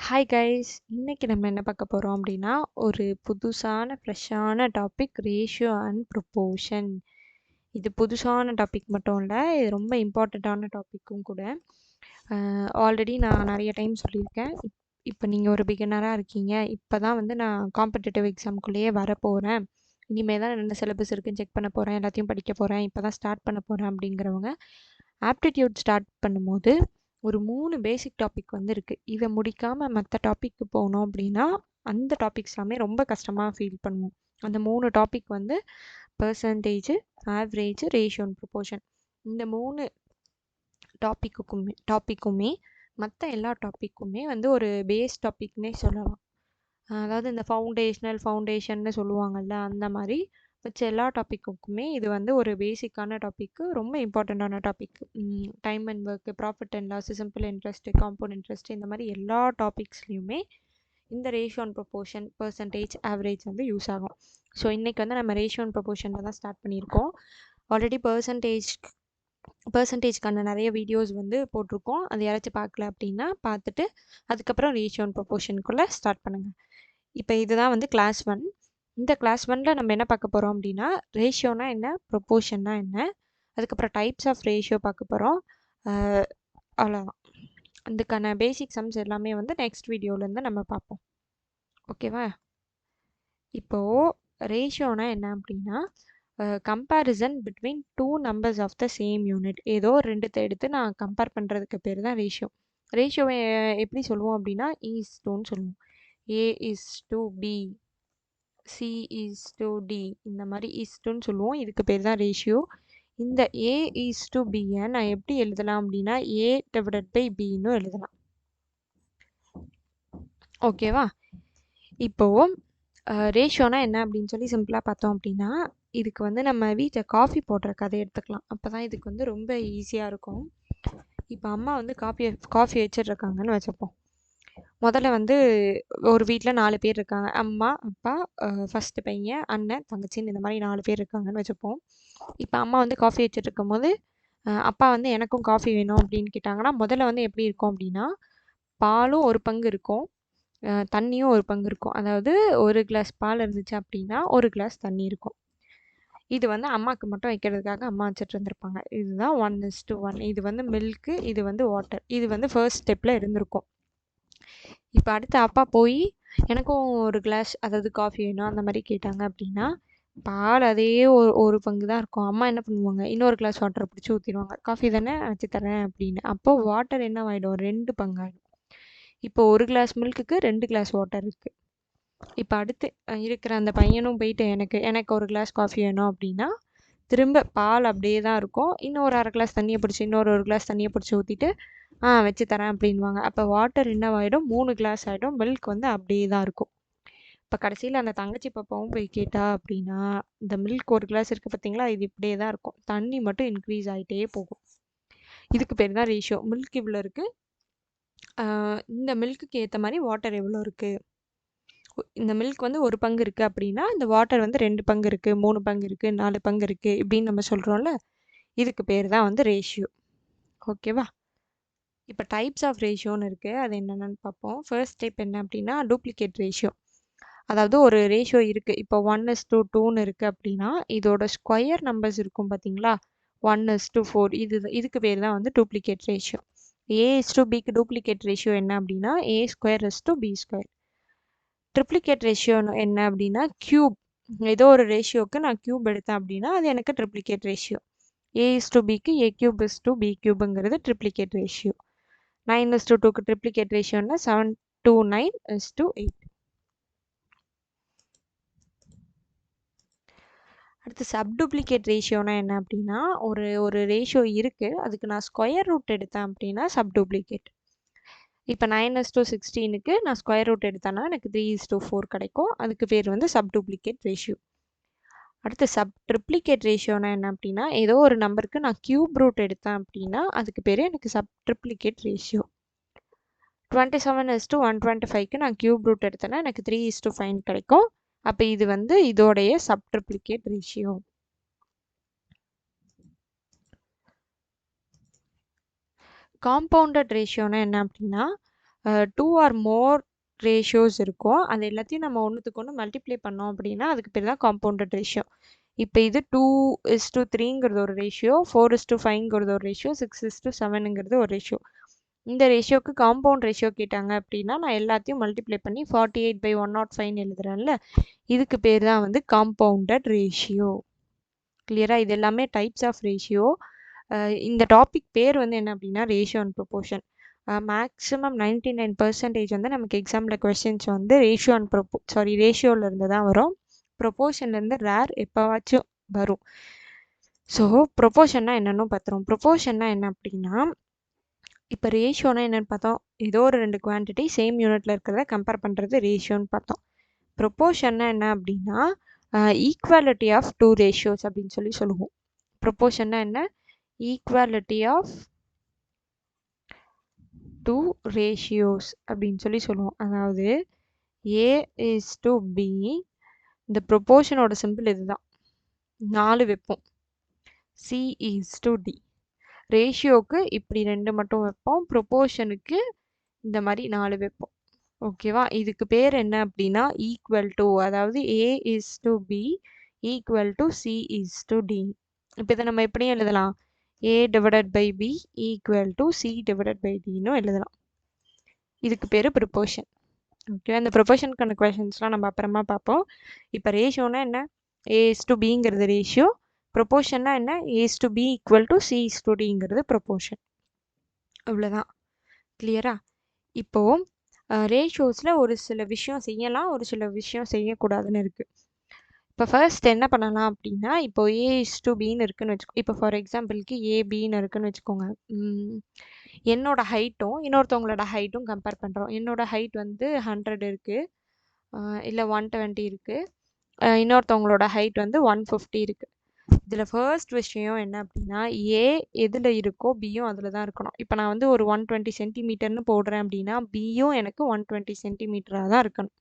Hi guys, இன்னைக்கு நம்ம என்ன பார்க்க போகிறோம் அப்படின்னா ஒரு புதுசான ஃப்ரெஷ்ஷான டாபிக் ரேஷியோ அண்ட் ப்ரொப்போர்ஷன். இது புதுசான டாபிக் மட்டும் இல்லை, இது ரொம்ப இம்பார்ட்டண்ட்டான டாப்பிக்கும் கூட. ஆல்ரெடி நான் நிறைய டைம் சொல்லியிருக்கேன். இப்போ நீங்கள் ஒரு பிகினராக இருக்கீங்க, இப்போ தான் வந்து நான் காம்படிட்டிவ் எக்ஸாமுக்குள்ளேயே வரப்போகிறேன், இனிமேல் தான் என்ன சிலபஸ் இருக்குன்னு செக் பண்ண போகிறேன், எல்லாத்தையும் படிக்க போகிறேன், இப்போ தான் ஸ்டார்ட் பண்ண போகிறேன் அப்படிங்கிறவங்க ஆப்டிடியூட் ஸ்டார்ட் பண்ணும்போது ஒரு 3 பேசிக் டாபிக் வந்து இருக்குது. இதை முடிக்காமல் மற்ற டாப்பிக்கு போனோம் அப்படின்னா அந்த டாபிக்ஸ் எல்லாமே ரொம்ப கஷ்டமாக ஃபீல் பண்ணுவோம். அந்த 3 டாபிக் வந்து percentage, average, ratio and proportion. இந்த 3 டாப்பிக்குமே மற்ற எல்லா டாப்பிக்குமே வந்து ஒரு பேஸ் டாபிக்னே சொல்லலாம். அதாவது இந்த ஃபவுண்டேஷன்னு சொல்லுவாங்கள்ல, அந்த மாதிரி வச்ச எல்லா டாப்பிக்குக்குமே இது வந்து ஒரு பேசிக்கான டாப்பிக்கு, ரொம்ப இம்பார்ட்டண்ட்டான topic. Time and work, profit and loss, simple interest, compound interest, இந்த மாதிரி எல்லா டாபிக்ஸ்லையுமே இந்த ratio and proportion, percentage, average வந்து யூஸ் ஆகும். ஸோ இன்றைக்கி வந்து நம்ம ரேஷியோ அண்ட் ப்ரொப்போர்ஷனில் தான் ஸ்டார்ட் பண்ணியிருக்கோம். ஆல்ரெடி பர்சன்டேஜ்க்கான நிறைய வீடியோஸ் வந்து போட்டிருக்கோம். அது யாராச்சும் பார்க்கல அப்படின்னா பார்த்துட்டு அதுக்கப்புறம் ரேஷியோ அண்ட் ப்ரொப்போர்ஷனுக்குள்ளே ஸ்டார்ட் பண்ணுங்கள். இப்போ இதுதான் வந்து கிளாஸ் 1. இந்த கிளாஸ் 1ல் நம்ம என்ன பார்க்க போகிறோம் அப்படின்னா ரேஷியோனா என்ன, ப்ரொப்போர்ஷன்னா என்ன, அதுக்கப்புறம் டைப்ஸ் ஆஃப் ரேஷியோ பார்க்க போகிறோம். அவ்வளோதான். அதுக்கான பேசிக் சம்ஸ் எல்லாமே வந்து நெக்ஸ்ட் வீடியோலேருந்து நம்ம பார்ப்போம். ஓகேவா? இப்போது ரேஷியோனா என்ன அப்படின்னா comparison between 2 numbers of the same unit. ஏதோ 2 எடுத்து நான் கம்பேர் பண்ணுறதுக்கு பேர் தான் ரேஷியோ. ரேஷியோவை எப்படி சொல்லுவோம் அப்படின்னா ஈஸ்டோன்னு சொல்லுவோம். A is to B, C is to D, இந்த மாதிரி ஈஸ்டுன்னு சொல்லுவோம். இதுக்கு பேர் தான் ரேஷியோ. இந்த A is to Bயை நான் எப்படி எழுதலாம் அப்படின்னா A divided by Bன்னு எழுதலாம். ஓகேவா? இப்போது ரேஷியோனா என்ன அப்படின்னு சொல்லி சிம்பிளாக பார்த்தோம் அப்படின்னா இதுக்கு வந்து நம்ம வீட்டில் காஃபி போடுற கதை எடுத்துக்கலாம். அப்போ தான் இதுக்கு வந்து ரொம்ப ஈஸியாக இருக்கும். இப்போ அம்மா வந்து காஃபி வச்சிட்ருக்காங்கன்னு வச்சுப்போம். முதல்ல வந்து ஒரு வீட்டில் 4 பேர் இருக்காங்க. அம்மா, அப்பா, ஃபஸ்ட்டு பையன், அண்ணன், தங்கச்சின்னு இந்த மாதிரி 4 பேர் இருக்காங்கன்னு வச்சுப்போம். இப்போ அம்மா வந்து காஃபி வச்சுட்டு இருக்கும்போது அப்பா வந்து எனக்கும் காஃபி வேணும் அப்படின்னு கேட்டாங்கன்னா முதல்ல வந்து எப்படி இருக்கும் அப்படின்னா பாலும் ஒரு பங்கு இருக்கும், தண்ணியும் ஒரு பங்கு இருக்கும். அதாவது ஒரு கிளாஸ் பால் இருந்துச்சு அப்படின்னா ஒரு கிளாஸ் தண்ணி இருக்கும். இது வந்து அம்மாவுக்கு மட்டும் வைக்கிறதுக்காக அம்மா வச்சுட்டு இருந்திருப்பாங்க. இதுதான் 1:1. இது வந்து மில்க்கு, இது வந்து வாட்டர். இது வந்து ஃபர்ஸ்ட் ஸ்டெப்பில் இருந்திருக்கும். இப்போ அடுத்து அப்பா போய் எனக்கும் ஒரு கிளாஸ் அதாவது காஃபி வேணும் அந்த மாதிரி கேட்டாங்க அப்படின்னா பால் அதே ஒரு பங்கு தான் இருக்கும். அம்மா என்ன பண்ணுவாங்க, இன்னொரு கிளாஸ் வாட்டரை பிடிச்சி ஊற்றிடுவாங்க. காஃபி தானே வச்சு தரேன் அப்படின்னு. அப்போ வாட்டர் என்ன ஆகிடும், 2 பங்காயிடும். இப்போ ஒரு கிளாஸ் மில்க்குக்கு 2 கிளாஸ் வாட்டர் இருக்குது. இப்போ அடுத்து இருக்கிற அந்த பையனும் போயிட்டு எனக்கு ஒரு கிளாஸ் காஃபி வேணும் அப்படின்னா திரும்ப பால் அப்படியே தான் இருக்கும். இன்னொரு அரை கிளாஸ் தண்ணியை பிடிச்சி ஒரு கிளாஸ் தண்ணியை பிடிச்சி ஊற்றிட்டு வச்சு தரேன் அப்படின்வாங்க. அப்போ வாட்டர் என்னவாயிடும், 3 கிளாஸ் ஆகிடும். மில்க் வந்து அப்படியே தான் இருக்கும். இப்போ கடைசியில் அந்த தங்கச்சி பாப்பாவும் போய் கேட்டா அப்படின்னா இந்த மில்க் ஒரு கிளாஸ் இருக்குது பார்த்தீங்களா, இது இப்படியே தான் இருக்கும். தண்ணி மட்டும் இன்க்ரீஸ் ஆகிட்டே போகும். இதுக்கு பேர் தான் ரேஷியோ. மில்க் இவ்வளோ இருக்குது, இந்த மில்க்குக்கு ஏற்ற மாதிரி வாட்டர் எவ்வளோ இருக்குது. இந்த மில்க் வந்து ஒரு பங்கு இருக்குது அப்படின்னா இந்த வாட்டர் வந்து 2 பங்கு இருக்குது, 3 பங்கு இருக்குது, 4 பங்கு இருக்குது இப்படின்னு நம்ம சொல்கிறோம்ல, இதுக்கு பேர் தான் வந்து ரேஷியோ. ஓகேவா? இப்போ டைப்ஸ் ஆஃப் ரேஷியோன்னு இருக்குது, அது என்னென்னு பார்ப்போம். ஃபர்ஸ்ட் டைப் என்ன அப்படின்னா டூப்ளிகேட் ரேஷியோ. அதாவது ஒரு ரேஷியோ இருக்குது, இப்போ 1:2ன்னு இருக்குது அப்படின்னா இதோட ஸ்கொயர் நம்பர்ஸ் இருக்கும் பார்த்தீங்களா, 1:4. இதுக்கு பேர் தான் வந்து டூப்ளிகேட் ரேஷியோ. A:Bக்கு டூப்ளிகேட் ரேஷியோ என்ன அப்படின்னா A²:B². ட்ரிப்ளிகேட் ரேஷியோ என்ன அப்படின்னா கியூப். ஏதோ ஒரு ரேஷியோக்கு நான் கியூப் எடுத்தேன் அப்படின்னா அது எனக்கு ட்ரிப்ளிகேட் ரேஷியோ. A:2Bக்கு A3:B3ங்கிறது ட்ரிப்ளிகேட் ரேஷியோ. 9:2க்கு ட்ரிப்ளிகேட் ரேஷியோன்னா 7:9:8. அடுத்து சப்டூப்ளிகேட் ரேஷியோனா என்ன அப்படின்னா ஒரு ரேஷியோ இருக்குது, அதுக்கு நான் ஸ்கொயர் ரூட் எடுத்தேன் அப்படின்னா சப்டூப்ளிகேட். இப்போ 9:16க்கு நான் ஸ்கொயர் ரூட் எடுத்தேன்னா எனக்கு 3:4 கிடைக்கும். அதுக்கு பேர் வந்து சப்டூப்ளிகேட் ரேஷியோ. அடுத்து ட்ரிப்ளிகேட் ரேஷியோனா என்ன அப்படின்னா ஏதோ ஒரு நம்பருக்கு நான் கியூப் ரூட் எடுத்தேன் அப்படின்னா அதுக்கு பேர் எனக்கு ட்ரிப்ளிகேட் ரேஷியோ. 27:125க்கு நான் கியூப் ரூட் எடுத்தேன்னா எனக்கு 3:5 கிடைக்கும். அப்போ இது வந்து இதோடைய சப்ட்ரிப்ளிகேட் ரேஷியோ. காம்பவுண்டட் ரேஷியோனா என்ன அப்படின்னா 2 ஆர் மோர் ரேஷியோஸ் இருக்கும். அது எல்லாத்தையும் நம்ம ஒன்றுத்துக்கு ஒன்று மல்டிப்ளை பண்ணோம் அப்படின்னா அதுக்கு பேர் தான் காம்பவுண்டட் ரேஷியோ. இப்போ இது 2:3ங்கிறது ஒரு ரேஷியோ, 4:5ங்கிறது ஒரு ரேஷியோ, 6:7ங்கிறது ஒரு ரேஷியோ. இந்த ரேஷியோக்கு காம்பவுண்ட் ரேஷியோ கேட்டாங்க அப்படின்னா நான் எல்லாத்தையும் மல்டிப்ளை பண்ணி 48/105 எழுதுறேன்ல, இதுக்கு பேர் தான் வந்து காம்பவுண்டட் ரேஷியோ. கிளியரா? இது எல்லாமே டைப்ஸ் ஆஃப் ரேஷியோ. இந்த டாபிக் பேர் வந்து என்ன அப்படின்னா ரேஷியோ அண்ட் ப்ரொபோர்ஷன். மேக்ஸிமம் 99% வந்து நமக்கு எக்ஸாமில் கொஸ்டின்ஸ் வந்து ரேஷியோ அண்ட் ரேஷியோவில் இருந்து தான் வரும். ப்ரொபோர்ஷன்லேருந்து ரேர் எப்போவாச்சும் வரும். ஸோ ப்ரொபோர்ஷன்னா என்னன்னு பார்த்துருவோம். ப்ரொபோர்ஷன்னா என்ன அப்படின்னா, இப்போ ரேஷியோனா என்னென்னு பார்த்தோம், ஏதோ ஒரு 2 குவான்டிட்டி சேம் யூனிட்டில் இருக்கிறத கம்பேர் பண்ணுறது ரேஷியோன்னு பார்த்தோம். ப்ரொபோர்ஷன்னா என்ன அப்படின்னா ஈக்குவாலிட்டி ஆஃப் 2 ரேஷியோஸ் அப்படின்னு சொல்லுவோம். ப்ரொபோர்ஷன்னா என்ன? ஈக்குவாலிட்டி ஆஃப் 2 ரேஷியோஸ் அப்படின்னு சொல்லுவோம். அதாவது A:B. இந்த ப்ரொபோர்ஷனோட சிம்பிள் இதுதான், 4 வைப்போம். C:D. ரேஷியோக்கு இப்படி 2 மட்டும் வைப்போம், ப்ரொபோர்ஷனுக்கு இந்த மாதிரி 4 வைப்போம். ஓகேவா? இதுக்கு பேர் என்ன அப்படின்னா ஈக்குவல் டு, அதாவது A:B = C:D. இப்போ இதை நம்ம எப்படியும் எழுதலாம், A/B = C/Dன்னு எழுதலாம். இதுக்கு பேர் ப்ரொபோர்ஷன். ஓகே, அந்த ப்ரொபோர்ஷனுக்கான கொஷின்ஸ்லாம் நம்ம அப்புறமா பார்ப்போம். இப்போ ரேஷியோனா என்ன? A:B ratio. ப்ரொபோர்ஷன்னா என்ன? A:B = C:Dங்கிறது proportion. அவ்வளோதான். கிளியரா? இப்போது ரேஷியோஸில் ஒரு சில விஷயம் செய்யலாம், ஒரு சில விஷயம் செய்யக்கூடாதுன்னு இருக்குது. இப்போ ஃபர்ஸ்ட் என்ன பண்ணலாம் அப்படின்னா, இப்போ A:Bன்னு இருக்குன்னு வச்சுக்கோ. இப்போ ஃபார் எக்ஸாம்பிளுக்கு ABன்னு இருக்குன்னு வச்சுக்கோங்க. என்னோட ஹைட்டும் இன்னொருத்தவங்களோட ஹைட்டும் கம்பேர் பண்ணுறோம். என்னோட ஹைட் வந்து 100 இருக்குது, இல்லை 120 இருக்குது. இன்னொருத்தவங்களோட ஹைட் வந்து 150 இருக்குது. இதில் ஃபர்ஸ்ட் விஷயம் என்ன அப்படின்னா, ஏ எதில் இருக்கோ பியும் அதில் தான் இருக்கணும். இப்போ நான் வந்து ஒரு 120 சென்டிமீட்டர்னு போடுறேன் அப்படின்னா பியும் எனக்கு 120 சென்டிமீட்டராக தான் இருக்கணும்.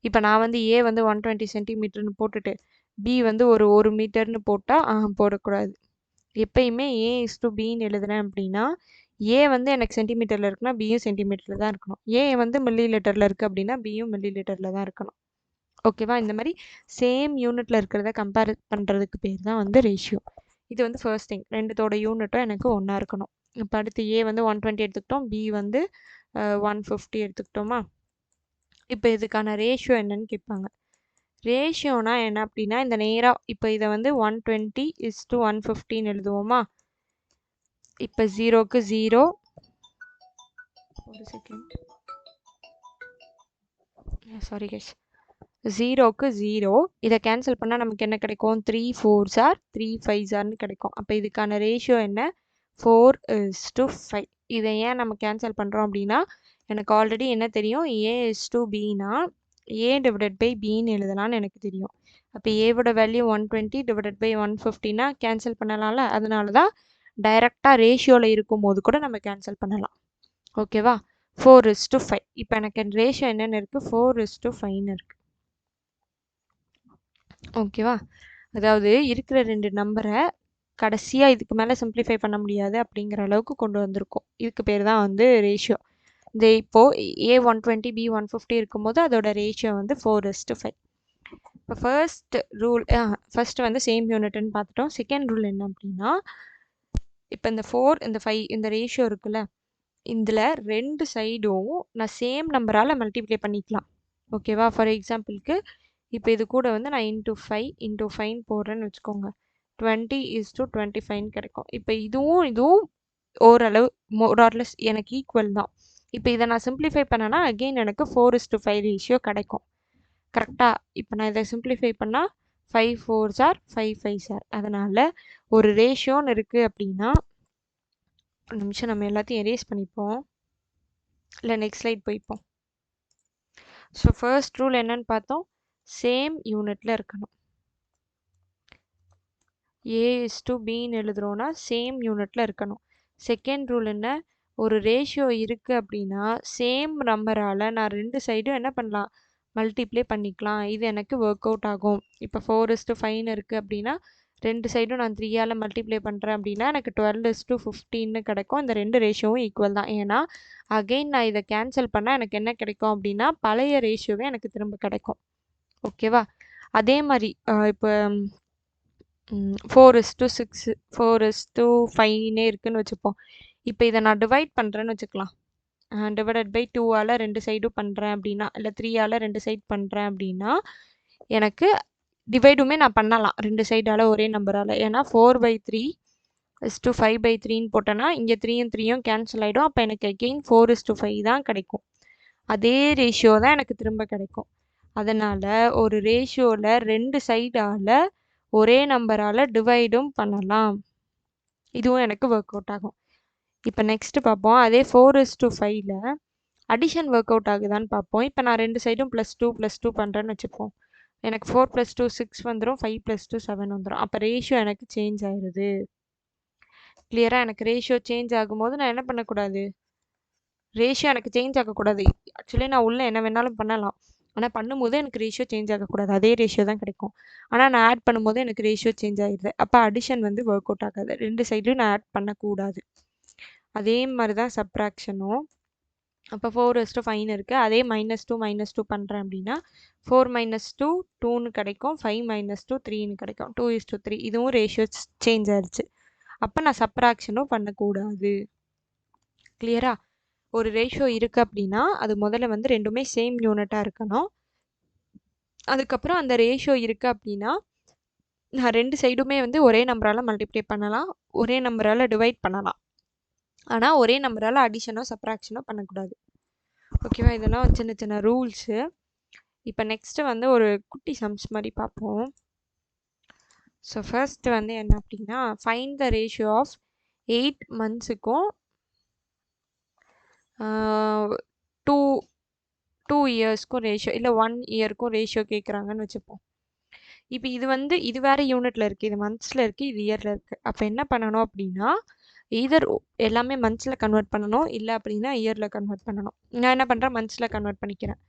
இப்போ நான் வந்து ஏ வந்து 120 சென்டிமீட்டர்னு போட்டுட்டு பி வந்து ஒரு மீட்டர்னு போட்டால் போடக்கூடாது. எப்பயுமே A:Bன்னு எழுதுறேன் அப்படின்னா ஏ வந்து எனக்கு சென்டிமீட்டரில் இருக்குன்னா பியும் சென்டிமீட்டரில் தான் இருக்கணும். ஏ வந்து மில்லி லிட்டரில் இருக்குது அப்படின்னா பியும் மில்லி லிட்டரில் தான் இருக்கணும். ஓகேவா? இந்த மாதிரி சேம் யூனிட்டில் இருக்கிறத கம்பேர் பண்ணுறதுக்கு பேர் தான் வந்து ரேஷியோ. இது வந்து ஃபர்ஸ்ட் திங். ரெண்டுத்தோட யூனிட்டும் எனக்கு ஒன்றா இருக்கணும். இப்போ அடுத்து ஏ வந்து 120 எடுத்துக்கிட்டோம், பி வந்து 150 எடுத்துக்கிட்டோமா? இப்போ இதுக்கான ரேஷியோ என்னன்னு கேட்பாங்க. ரேஷியோனா என்ன அப்படின்னா, இந்த நேராக இப்போ இதை வந்து 120:150 எழுதுவோமா? இப்போ 0க்கு 0, ஒரு செகண்ட், சாரி கைஸ், 0க்கு 0. இதை கேன்சல் பண்ணால் நமக்கு என்ன கிடைக்கும்? 3 4s are 3 5s கிடைக்கும். அப்போ இதுக்கான ரேஷியோ என்ன? 4:5. இதை ஏன் நம்ம கேன்சல் பண்ணுறோம் அப்படின்னா, எனக்கு ஆல்ரெடி என்ன தெரியும், A:B A/Bன்னு எழுதலாம்னு எனக்கு தெரியும். அப்போ ஏவோட வேல்யூ 120/150னா கேன்சல் பண்ணலாம்ல. அதனால தான் டைரெக்டாக ரேஷியோவில் இருக்கும்போது கூட நம்ம கேன்சல் பண்ணலாம். ஓகேவா? 4:5. இப்போ எனக்கு ரேஷியோ என்னென்னு இருக்குது? 4:5ன்னு இருக்குது. ஓகேவா? அதாவது இருக்கிற 2 நம்பரை கடைசியாக இதுக்கு மேலே சிம்பிளிஃபை பண்ண முடியாது அப்படிங்கிற அளவுக்கு கொண்டு வந்திருக்கோம். இதுக்கு பேர் தான் வந்து ரேஷியோ. இந்த இப்போது A:120 B:150 இருக்கும்போது அதோட ரேஷியோ வந்து 4:5. இப்போ ஃபர்ஸ்ட் வந்து சேம் யூனிட்னு பார்த்துட்டோம். செகண்ட் ரூல் என்ன அப்படின்னா, இப்போ இந்த 4 இந்த 5 இந்த ரேஷியோ இருக்குல்ல, இதில் 2 சைடும் நான் சேம் நம்பரால் மல்டிப்ளை பண்ணிக்கலாம். ஓகேவா? ஃபார் எக்ஸாம்பிளுக்கு இப்போ இது கூட வந்து நான் இன்ட்டு 5 போடுறேன்னு வச்சுக்கோங்க. 20:25 கிடைக்கும். இப்போ இதுவும் ஓரளவு மோரார்லெஸ் எனக்கு ஈக்குவல் தான். இப்போ இதை நான் சிம்பிளிஃபை பண்ணேன்னா அகெயின் எனக்கு 4:5 ரேஷியோ கிடைக்கும். கரெக்டாக? இப்போ நான் இதை சிம்பிளிஃபை பண்ணால் 5 4s are 5 5s are. அதனால் ஒரு ரேஷியோன்னு இருக்குது அப்படின்னா, ஒரு நிமிஷம் நம்ம எல்லாத்தையும் எரேஸ் பண்ணிப்போம், இல்லை நெக்ஸ்ட் ஸ்லைட் போய்ப்போம். ஸோ ஃபர்ஸ்ட் ரூல் என்னன்னு பார்த்தோம், சேம் யூனிட்டில் இருக்கணும். A:Bன்னு எழுதுறோன்னா சேம் யூனிட்டில் இருக்கணும். செகண்ட் ரூல் என்ன, ஒரு ரேஷியோ இருக்குது அப்படின்னா சேம் நம்பரால் நான் 2 சைடும் என்ன பண்ணலாம், மல்டிப்ளை பண்ணிக்கலாம். இது எனக்கு ஒர்க் அவுட் ஆகும். இப்போ 4:5ன்னு இருக்குது அப்படின்னா ரெண்டு சைடும் நான் 3ஆல் மல்டிப்ளை பண்ணுறேன் அப்படின்னா எனக்கு 12:15 கிடைக்கும். இந்த ரெண்டு ரேஷியோவும் ஈக்குவல் தான். ஏன்னா அகெயின் நான் இதை கேன்சல் பண்ணால் எனக்கு என்ன கிடைக்கும் அப்படின்னா பழைய ரேஷியோவே எனக்கு திரும்ப கிடைக்கும். ஓகேவா? அதே மாதிரி இப்போ 4:6 4:5 இருக்குன்னு வச்சுப்போம். இப்போ இதை நான் டிவைட் பண்ணுறேன்னு வச்சுக்கலாம். டிவைடட் பை 2ஆல் ரெண்டு சைடும் பண்ணுறேன் அப்படின்னா, இல்லை 3ஆல் ரெண்டு சைடு பண்ணுறேன் அப்படின்னா எனக்கு டிவைடுமே நான் பண்ணலாம் ரெண்டு சைடால் ஒரே நம்பரால். ஏன்னா 4/3 5/3ன்னு போட்டேன்னா இங்கே 3யும் 3யும் கேன்சல் ஆகிடும். அப்போ எனக்கு அகெயின் 4:5 தான் கிடைக்கும். அதே ரேஷியோ தான் எனக்கு திரும்ப கிடைக்கும். அதனால் ஒரு ரேஷியோவில் ரெண்டு சைடால் ஒரே நம்பரால் டிவைடும் பண்ணலாம். இதுவும் எனக்கு ஒர்க் அவுட் ஆகும். இப்போ நெக்ஸ்ட் பார்ப்போம். அதே 4:5ல் அடிஷன் ஒர்க் அவுட் ஆகுதான்னு பார்ப்போம். இப்போ நான் ரெண்டு சைடும் +2 பண்ணுறேன்னு வச்சுப்போம். எனக்கு 4 + 2 6 வந்துடும். 5 + 2 7 வந்துடும். அப்போ ரேஷியோ எனக்கு சேஞ்ச் ஆயிடுது. கிளியராக? எனக்கு ரேஷியோ சேஞ்ச் ஆகும்போது நான் என்ன பண்ணக்கூடாது? ரேஷியோ எனக்கு சேஞ்ச் ஆகக்கூடாது. ஆக்சுவலி நான் உள்ளே என்ன வேணாலும் பண்ணலாம். ஆனால் பண்ணும்போது எனக்கு ரேஷியோ சேஞ்ச் ஆகக்கூடாது. அதே ரேஷியோ தான் கிடைக்கும். ஆனால் நான் ஆட் பண்ணும்போது எனக்கு ரேஷியோ சேஞ்ச் ஆகிடுது. அப்போ அடிஷன் வந்து ஒர்க் அவுட் ஆகாது. ரெண்டு சைட்லையும் நான் ஆட் பண்ணக்கூடாது. அதே மாதிரி தான் சப்ராக்ஷனும். அப்போ 4:5 இருக்குது. அதே -2 பண்ணுறேன் அப்படின்னா 4 - 2 2ன்னு கிடைக்கும். 5 - 2 3ன்னு கிடைக்கும். 2:3. இதுவும் ரேஷியோ சேஞ்ச் ஆயிடுச்சு. அப்போ நான் சப்ராக்ஷனும் பண்ணக்கூடாது. கிளியரா? ஒரு ரேஷியோ இருக்குது அப்படின்னா அது முதல்ல வந்து ரெண்டுமே சேம் யூனிட்டாக இருக்கணும். அதுக்கப்புறம் அந்த ரேஷியோ இருக்குது அப்படின்னா நான் ரெண்டு சைடுமே வந்து ஒரே நம்பரால் மல்டிப்ளை பண்ணலாம், ஒரே நம்பரால் டிவைட் பண்ணலாம். ஆனால் ஒரே நம்பரால் அடிஷனோ சப்ராக்ஷனோ பண்ணக்கூடாது. ஓகேவா? இதெல்லாம் சின்ன சின்ன ரூல்ஸு. இப்போ நெக்ஸ்ட்டு வந்து ஒரு குட்டி சம்ஸ் மாதிரி பார்ப்போம். ஸோ ஃபர்ஸ்ட் வந்து என்ன அப்படின்னா ஃபைண்ட் த ரேஷியோ ஆஃப் 8 மந்த்ஸுக்கும் 2 இயர்ஸ்க்கும் ரேஷியோ, இல்லை 1 இயருக்கும் ரேஷியோ கேட்குறாங்கன்னு வச்சுப்போம். இப்போ இது வந்து இது வேறு யூனிட்டில் இருக்குது, இது மந்த்ஸில் இருக்குது, இது இயரில் இருக்குது. அப்போ என்ன பண்ணணும் அப்படின்னா ஈதர் எல்லாமே மந்த்ஸில் கன்வெர்ட் பண்ணணும், இல்லை அப்படின்னா இயரில் கன்வெர்ட் பண்ணணும். நான் என்ன பண்ணுறேன், மந்த்ஸில் கன்வெர்ட் பண்ணிக்கிறேன்.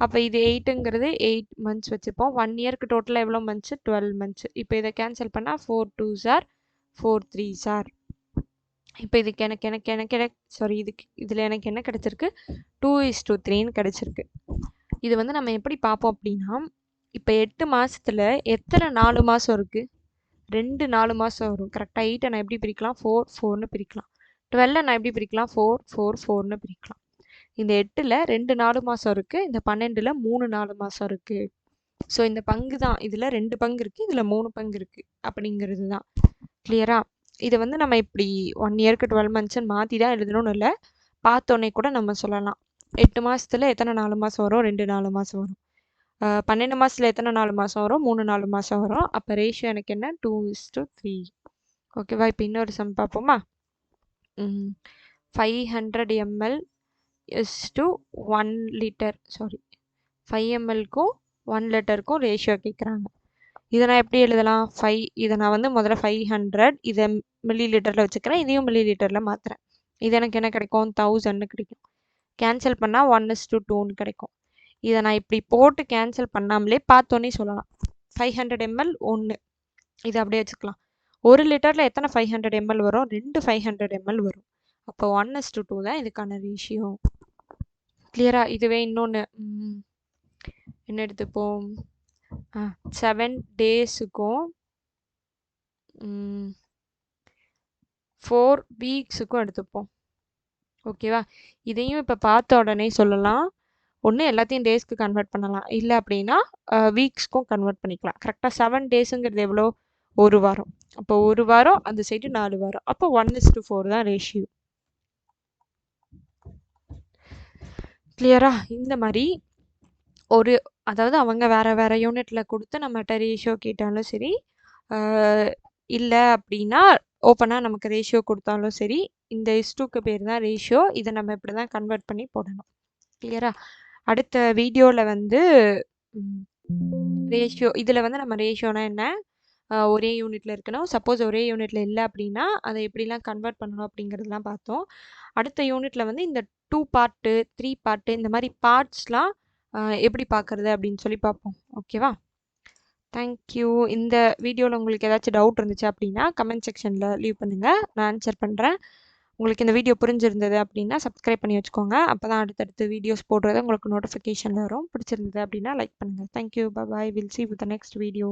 அப்போ இது 8ங்கிறது 8 மந்த்ஸ் வச்சுப்போம். 1 இயருக்கு டோட்டலாக எவ்வளோ மந்த்ஸு? 12 மந்த்ஸ். இப்போ இதை கேன்சல் பண்ணால் 4 2s are 4 3s are. இப்போ இதுக்கு இதில் எனக்கு என்ன கிடச்சிருக்கு? 2:3ன்னு கிடச்சிருக்கு. இது வந்து நம்ம எப்படி பார்ப்போம் அப்படின்னா இப்போ 8 மாதத்தில் எத்தனை 4 மாதம் இருக்குது? 2 4 மாதம் வரும். கரெக்டாக 8 நான் எப்படி பிரிக்கலாம்? 4 4ன்னு பிரிக்கலாம். 12 நான் எப்படி பிரிக்கலாம்? 4 4 4ன்னு பிரிக்கலாம். இந்த 8ல் 2 4 மாதம் இருக்குது, இந்த 12ல் 3 4 மாதம் இருக்குது. ஸோ இந்த பங்கு தான், இதில் 2 பங்கு இருக்குது, இதில் 3 பங்கு இருக்குது அப்படிங்கிறது தான். கிளியரா? இதை வந்து நம்ம இப்படி 1 இயருக்கு 12 மந்த்ஸ்ன்னு மாற்றி தான் எழுதணும்னு இல்லை, பார்த்தோன்னே கூட நம்ம சொல்லலாம். 8 மாதத்தில் எத்தனை 4 மாதம் வரும்? 2 4 மாதம் வரும். 12 மாதத்தில் எத்தனை 4 மாதம் வரும்? 3 4 மாதம் வரும். அப்போ ரேஷியோ எனக்கு என்ன? 2:3. ஓகேவா? இப்போ இன்னொரு சம் பார்ப்போமா? 500 ml to 1 லிட்டர், சாரி 5 mlக்கும் 1 லிட்டருக்கும் ரேஷியோ கேட்குறாங்க. இதை நான் எப்படி எழுதலாம்? இதை நான் வந்து முதல்ல 500 இதை மில்லி லிட்டரில் வச்சுக்கிறேன், இதையும் மில்லி லிட்டரில் மாற்றுறேன். இது எனக்கு என்ன கிடைக்கும்? 1000ன்னு கிடைக்கும். கேன்சல் பண்ணால் 1:2ன்னு கிடைக்கும். இதை நான் இப்படி போட்டு கேன்சல் பண்ணாமலே பார்த்தோன்னே சொல்லலாம். 500 ml 1, இதை அப்படியே வச்சுக்கலாம். 1 லிட்டரில் எத்தனை 500 ml வரும்? 2 500 ml வரும். அப்போ 1:2 தான் இதுக்கான ரேஷியோ. கிளியரா? இதுவே இன்னொன்று என்ன எடுத்துப்போம்? 7 டேஸுக்கும் 4 வீக்ஸுக்கும் எடுத்துப்போம். ஓகேவா? இதையும் இப்போ பார்த்த உடனே சொல்லலாம். ஒன்று எல்லாத்தையும் டேஸ்க்கு கன்வெர்ட் பண்ணலாம், இல்லை அப்படின்னா வீக்ஸ்க்கும் கன்வெர்ட் பண்ணிக்கலாம். கரெக்டாக 7 டேஸுங்கிறது எவ்வளோ? ஒரு வாரம். அப்போ ஒரு வாரம், அந்த சைடு 4 வாரம். அப்போ 1:4 தான் ரேஷியோ. கிளியரா? இந்த மாதிரி அதாவது அவங்க வேறு வேறு யூனிட்டில் கொடுத்து நம்மகிட்ட ரேஷியோ கேட்டாலும் சரி, இல்லை அப்படின்னா ஓப்பனாக நமக்கு ரேஷியோ கொடுத்தாலும் சரி, இந்த இஸ்டுக்கு பேர் தான் ரேஷியோ. இதை நம்ம இப்படி தான் கன்வெர்ட் பண்ணி போடணும். கிளியரா? அடுத்த வீடியோவில் வந்து ரேஷியோ, இதில் வந்து நம்ம ரேஷியோனா என்ன, ஒரே யூனிட்டில் இருக்கணும். சப்போஸ் ஒரே யூனிட்டில் இல்லை அப்படின்னா அதை எப்படிலாம் கன்வெர்ட் பண்ணணும் அப்படிங்கிறதுலாம் பார்த்தோம். அடுத்த யூனிட்டில் வந்து இந்த 2 பார்ட்டு 3 பார்ட்டு இந்த மாதிரி பார்ட்ஸ்லாம் எப்படி பார்க்குறது அப்படின்னு சொல்லி பார்ப்போம். ஓகேவா? தேங்க்யூ. இந்த வீடியோவில் உங்களுக்கு ஏதாச்சும் டவுட் இருந்துச்சு அப்படின்னா கமெண்ட் செக்ஷனில் லீவ் பண்ணுங்கள், நான் ஆன்சர் பண்ணுறேன். உங்களுக்கு இந்த வீடியோ புரிஞ்சிருந்தது அப்படின்னா சப்ஸ்கிரைப் பண்ணி வச்சுக்கோங்க. அப்போ தான் அடுத்தடுத்து வீடியோஸ் போடுறது உங்களுக்கு நோட்டிஃபிகேஷன் வரும். பிடிச்சிருந்தது அப்படின்னா லைக் பண்ணுங்கள். Thank you. Bye. Will see you with the next video.